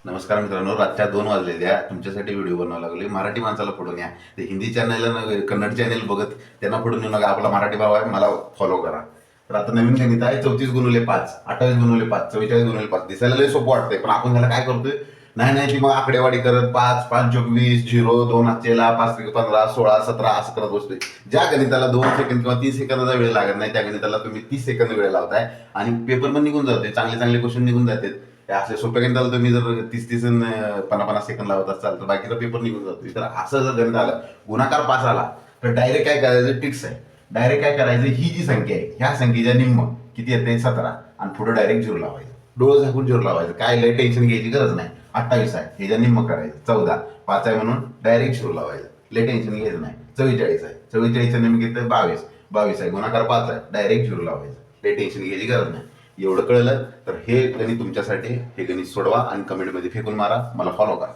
नमस्कार मित्रांनो, रातच्या 2 वाजलेल्या तुमच्यासाठी व्हिडिओ बनवायला लागले. मराठी माणसाला फोडून या. ते हिंदी चॅनल कन्नड चॅनल बघत त्यांना फोडून येऊ नका. आपला मराठी भाव आहे, मला फॉलो करा. तर आता नवीन गणित आहे 34 गुणिले 5, 28 गुणिले 5, 44 गुणिले 5. दिसायला लय सोपं वाटतंय, पण आपण त्याला काय करतोय, नाही ती मग आकडेवाडी करत 5 5 चोक 20, 0 2 हातचेला 5 त्रिक 15 16 17 असं करत बसतोय. ज्या गणिताला 2 सेकंद किंवा 3 सेकंदाचा वेळ लागत नाही, त्या गणिताला तुम्ही 30 सेकंद वेळ लावताय आणि पेपर पण निघून जाते. चांगले क्वेश्चन निघून जातात. असे सोप्या गणिताला तुम्ही जर 30 50 सेकंद लावत असाल तर बाकीचा पेपर निघून जातो. तर असं जर गणित आलं, गुणाकार 5 आला तर डायरेक्ट काय करायचं, टिक्स आहे. डायरेक्ट काय करायचं, ही जी संख्या आहे ह्या संख्येच्या निम्म किती येते 17 आणि पुढे डायरेक्ट 0 लावायचं. डोळं झाकून 0 लावायचं. काय लय टेन्शन घ्यायची गरज नाही. 28 आहे ह्याच्या निम्म करायचं, 14 5 आहे म्हणून डायरेक्ट 0 लावायचं. लय टेन्शन घ्यायचं नाही. 44 आहे, 44च्या निम्म किती 22 आहे, गुणाकार 5 आहे, डायरेक्ट 0 लावायचं. लय टेन्शन घ्यायची गरज नाही. एवढं कळलं तर हे गणित तुमच्यासाठी. हे गणित सोडवा आणि कमेंटमध्ये फेकून मारा. मला फॉलो करा.